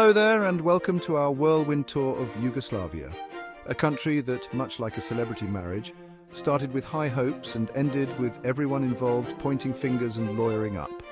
Hello there and welcome to our whirlwind tour of Yugoslavia, a country that, much like a celebrity marriage, started with high hopes and ended with everyone involved pointing fingers and lawyering up.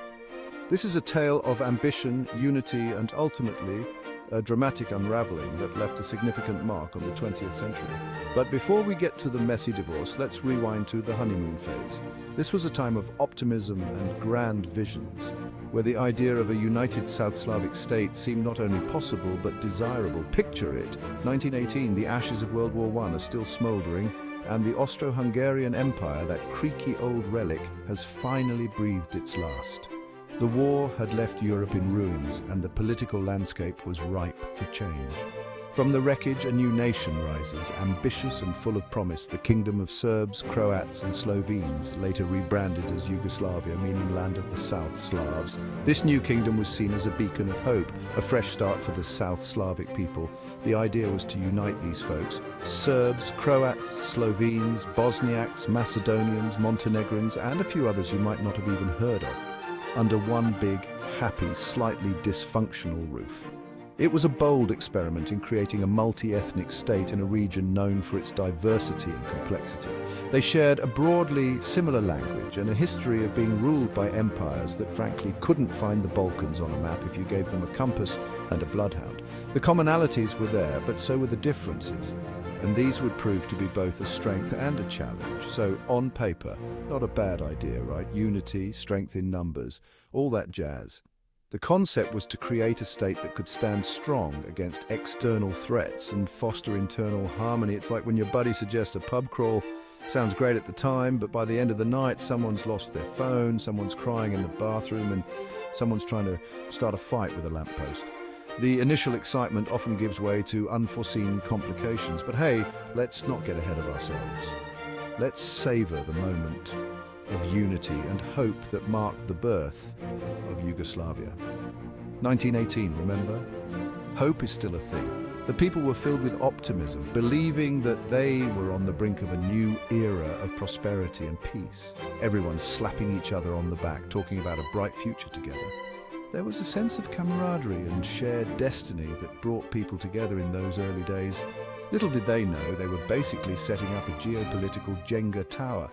This is a tale of ambition, unity and ultimately a dramatic unraveling that left a significant mark on the 20th century. But before we get to the messy divorce, let's rewind to the honeymoon phase. This was a time of optimism and grand visions, where the idea of a united South Slavic state seemed not only possible but desirable. Picture it, 1918, the ashes of World War I are still smouldering, and the Austro-Hungarian Empire, that creaky old relic, has finally breathed its last. The war had left Europe in ruins, and the political landscape was ripe for change. From the wreckage, a new nation rises, ambitious and full of promise, the kingdom of Serbs, Croats and Slovenes, later rebranded as Yugoslavia, meaning land of the South Slavs. This new kingdom was seen as a beacon of hope, a fresh start for the South Slavic people. The idea was to unite these folks, Serbs, Croats, Slovenes, Bosniaks, Macedonians, Montenegrins, and a few others you might not have even heard of, under one big, happy, slightly dysfunctional roof. It was a bold experiment in creating a multi-ethnic state in a region known for its diversity and complexity. They shared a broadly similar language and a history of being ruled by empires that frankly couldn't find the Balkans on a map if you gave them a compass and a bloodhound. The commonalities were there, but so were the differences. And these would prove to be both a strength and a challenge. So, on paper, not a bad idea, right? Unity, strength in numbers, all that jazz. The concept was to create a state that could stand strong against external threats and foster internal harmony. It's like when your buddy suggests a pub crawl. Sounds great at the time, but by the end of the night, someone's lost their phone, someone's crying in the bathroom, and someone's trying to start a fight with a lamppost. The initial excitement often gives way to unforeseen complications, but hey, let's not get ahead of ourselves. Let's savor the moment of unity and hope that marked the birth of Yugoslavia. 1918, remember? Hope is still a thing. The people were filled with optimism, believing that they were on the brink of a new era of prosperity and peace. Everyone slapping each other on the back, talking about a bright future together. There was a sense of camaraderie and shared destiny that brought people together in those early days. Little did they know they were basically setting up a geopolitical Jenga tower,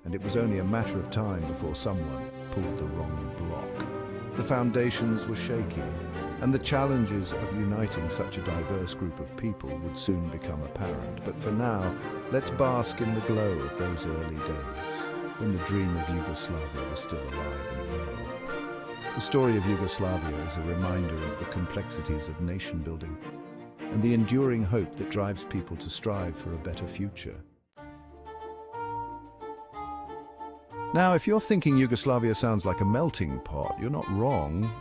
and it was only a matter of time before someone pulled the wrong block. The foundations were shaky, and the challenges of uniting such a diverse group of people would soon become apparent. But for now, let's bask in the glow of those early days, when the dream of Yugoslavia was still alive and well. The story of Yugoslavia is a reminder of the complexities of nation building and the enduring hope that drives people to strive for a better future. Now, if you're thinking Yugoslavia sounds like a melting pot, you're not wrong,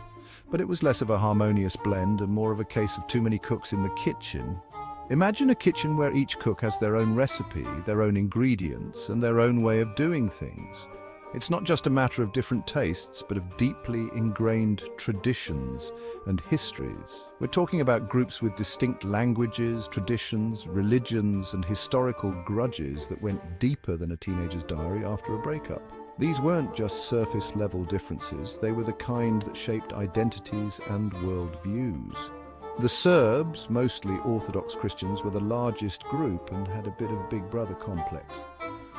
but it was less of a harmonious blend and more of a case of too many cooks in the kitchen. Imagine a kitchen where each cook has their own recipe, their own ingredients, and their own way of doing things. It's not just a matter of different tastes, but of deeply ingrained traditions and histories. We're talking about groups with distinct languages, traditions, religions, and historical grudges that went deeper than a teenager's diary after a breakup. These weren't just surface-level differences, they were the kind that shaped identities and worldviews. The Serbs, mostly Orthodox Christians, were the largest group and had a bit of a big brother complex.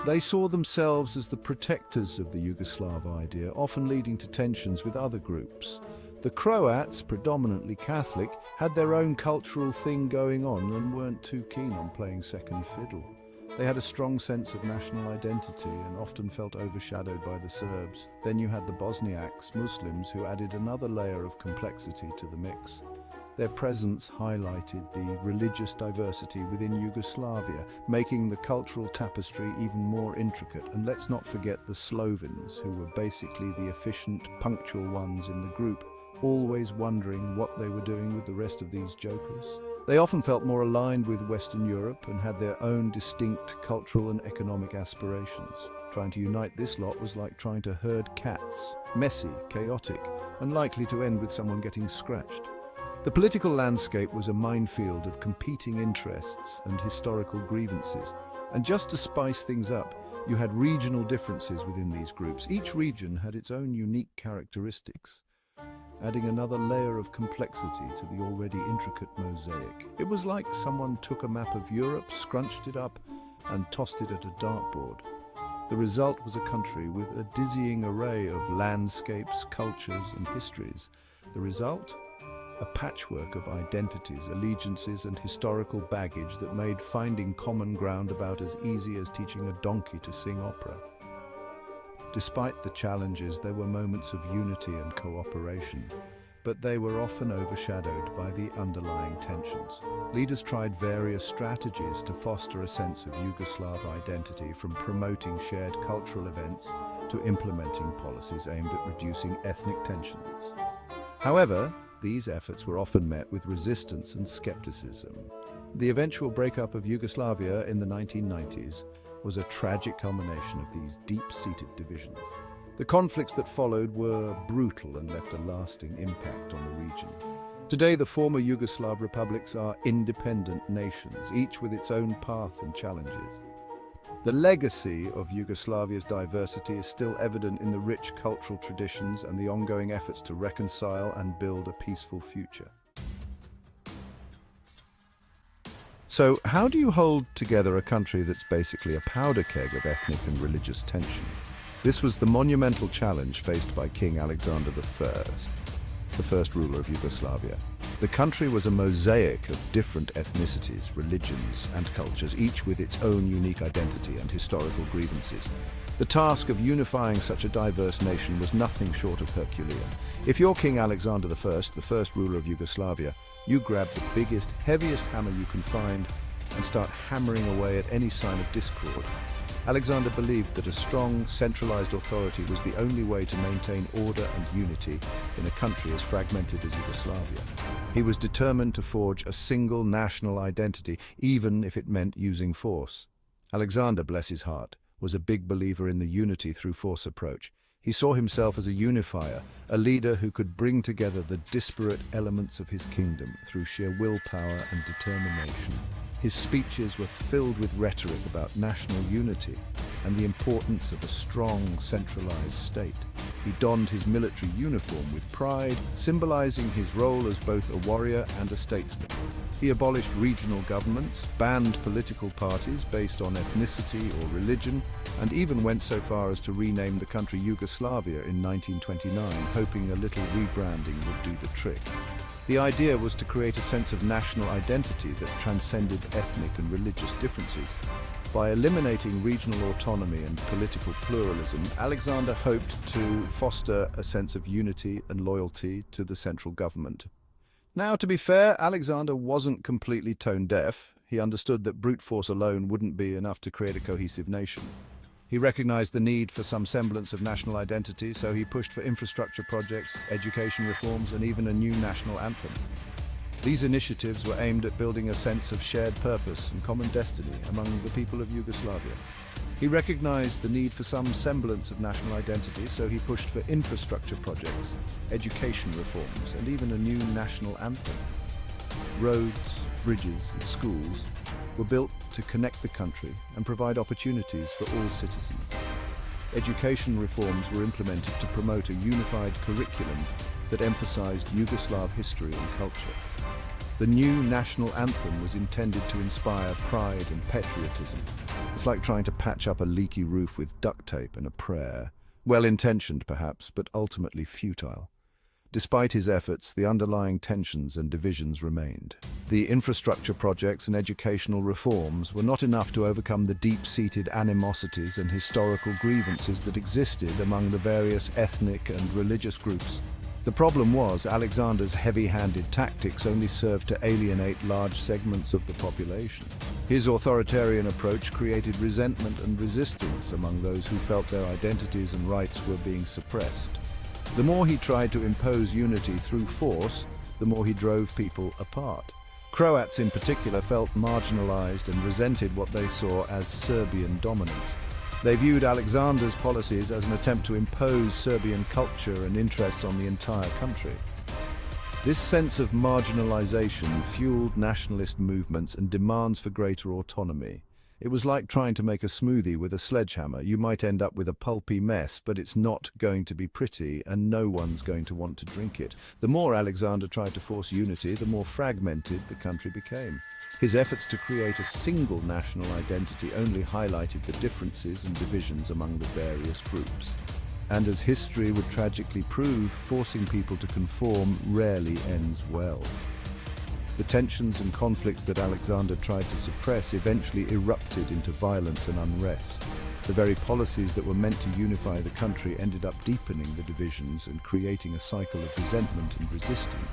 They saw themselves as the protectors of the Yugoslav idea, often leading to tensions with other groups. The Croats, predominantly Catholic, had their own cultural thing going on and weren't too keen on playing second fiddle. They had a strong sense of national identity and often felt overshadowed by the Serbs. Then you had the Bosniaks, Muslims, who added another layer of complexity to the mix. Their presence highlighted the religious diversity within Yugoslavia, making the cultural tapestry even more intricate. And let's not forget the Slovenes, who were basically the efficient, punctual ones in the group, always wondering what they were doing with the rest of these jokers. They often felt more aligned with Western Europe and had their own distinct cultural and economic aspirations. Trying to unite this lot was like trying to herd cats, messy, chaotic, and likely to end with someone getting scratched. The political landscape was a minefield of competing interests and historical grievances. And just to spice things up, you had regional differences within these groups. Each region had its own unique characteristics. adding another layer of complexity to the already intricate mosaic. It was like someone took a map of Europe, scrunched it up, and tossed it at a dartboard. The result was a country with a dizzying array of landscapes, cultures, and histories. The result? A patchwork of identities, allegiances, and historical baggage that made finding common ground about as easy as teaching a donkey to sing opera. Despite the challenges, there were moments of unity and cooperation, but they were often overshadowed by the underlying tensions. Leaders tried various strategies to foster a sense of Yugoslav identity, from promoting shared cultural events to implementing policies aimed at reducing ethnic tensions. However, these efforts were often met with resistance and skepticism. The eventual breakup of Yugoslavia in the 1990s was a tragic culmination of these deep-seated divisions. The conflicts that followed were brutal and left a lasting impact on the region. Today, the former Yugoslav republics are independent nations, each with its own path and challenges. The legacy of Yugoslavia's diversity is still evident in the rich cultural traditions and the ongoing efforts to reconcile and build a peaceful future. So, how do you hold together a country that's basically a powder keg of ethnic and religious tension? This was the monumental challenge faced by King Alexander I, the first ruler of Yugoslavia. The country was a mosaic of different ethnicities, religions, and cultures, each with its own unique identity and historical grievances. The task of unifying such a diverse nation was nothing short of Herculean. If you're King Alexander I, the first ruler of Yugoslavia, you grab the biggest, heaviest hammer you can find and start hammering away at any sign of discord. Alexander believed that a strong, centralized authority was the only way to maintain order and unity in a country as fragmented as Yugoslavia. He was determined to forge a single national identity, even if it meant using force. Alexander, bless his heart, was a big believer in the unity through force approach. He saw himself as a unifier, a leader who could bring together the disparate elements of his kingdom through sheer willpower and determination. His speeches were filled with rhetoric about national unity and the importance of a strong, centralized state. He donned his military uniform with pride, symbolizing his role as both a warrior and a statesman. He abolished regional governments, banned political parties based on ethnicity or religion, and even went so far as to rename the country Yugoslavia in 1929, hoping a little rebranding would do the trick. The idea was to create a sense of national identity that transcended ethnic and religious differences. By eliminating regional autonomy and political pluralism, Alexander hoped to foster a sense of unity and loyalty to the central government. Now, to be fair, Alexander wasn't completely tone-deaf. He understood that brute force alone wouldn't be enough to create a cohesive nation. He recognized the need for some semblance of national identity, so he pushed for infrastructure projects, education reforms, and even a new national anthem. These initiatives were aimed at building a sense of shared purpose and common destiny among the people of Yugoslavia. He recognized the need for some semblance of national identity, so he pushed for infrastructure projects, education reforms, and even a new national anthem. Roads, bridges, and schools were built to connect the country and provide opportunities for all citizens. Education reforms were implemented to promote a unified curriculum that emphasized Yugoslav history and culture. The new national anthem was intended to inspire pride and patriotism. It's like trying to patch up a leaky roof with duct tape and a prayer. Well-intentioned, perhaps, but ultimately futile. Despite his efforts, the underlying tensions and divisions remained. The infrastructure projects and educational reforms were not enough to overcome the deep-seated animosities and historical grievances that existed among the various ethnic and religious groups. The problem was, Alexander's heavy-handed tactics only served to alienate large segments of the population. His authoritarian approach created resentment and resistance among those who felt their identities and rights were being suppressed. The more he tried to impose unity through force, the more he drove people apart. Croats in particular felt marginalized and resented what they saw as Serbian dominance. They viewed Alexander's policies as an attempt to impose Serbian culture and interests on the entire country. This sense of marginalization fueled nationalist movements and demands for greater autonomy. It was like trying to make a smoothie with a sledgehammer. You might end up with a pulpy mess, but it's not going to be pretty, and no one's going to want to drink it. The more Alexander tried to force unity, the more fragmented the country became. His efforts to create a single national identity only highlighted the differences and divisions among the various groups. And as history would tragically prove, forcing people to conform rarely ends well. The tensions and conflicts that Alexander tried to suppress eventually erupted into violence and unrest. The very policies that were meant to unify the country ended up deepening the divisions and creating a cycle of resentment and resistance.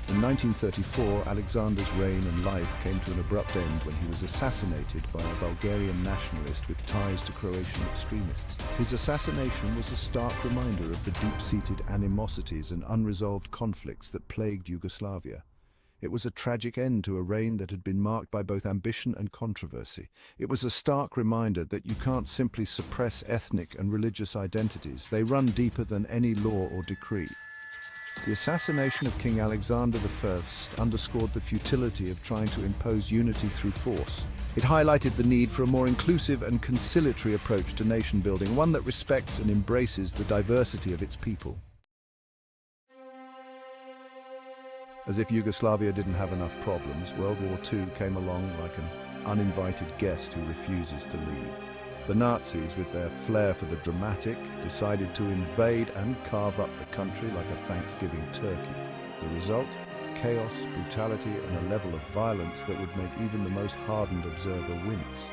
In 1934, Alexander's reign and life came to an abrupt end when he was assassinated by a Bulgarian nationalist with ties to Croatian extremists. His assassination was a stark reminder of the deep-seated animosities and unresolved conflicts that plagued Yugoslavia. It was a tragic end to a reign that had been marked by both ambition and controversy. It was a stark reminder that you can't simply suppress ethnic and religious identities. They run deeper than any law or decree. The assassination of King Alexander I underscored the futility of trying to impose unity through force. It highlighted the need for a more inclusive and conciliatory approach to nation building, one that respects and embraces the diversity of its people. As if Yugoslavia didn't have enough problems, World War II came along like an uninvited guest who refuses to leave. The Nazis, with their flair for the dramatic, decided to invade and carve up the country like a Thanksgiving turkey. The result? Chaos, brutality, and a level of violence that would make even the most hardened observer wince.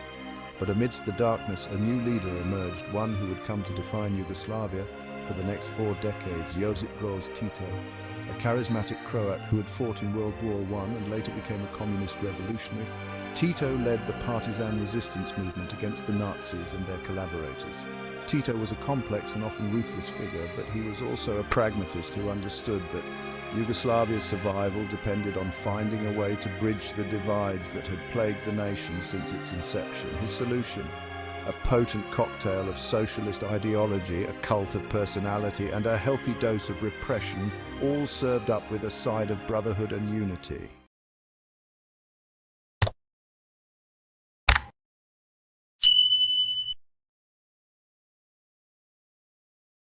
But amidst the darkness, a new leader emerged, one who would come to define Yugoslavia for the next 4 decades, Josip broz Tito, a charismatic Croat who had fought in World War I and later became a communist revolutionary. Tito led the partisan resistance movement against the Nazis and their collaborators. Tito was a complex and often ruthless figure, but he was also a pragmatist who understood that Yugoslavia's survival depended on finding a way to bridge the divides that had plagued the nation since its inception. His solution? A potent cocktail of socialist ideology, a cult of personality, and a healthy dose of repression, all served up with a side of brotherhood and unity.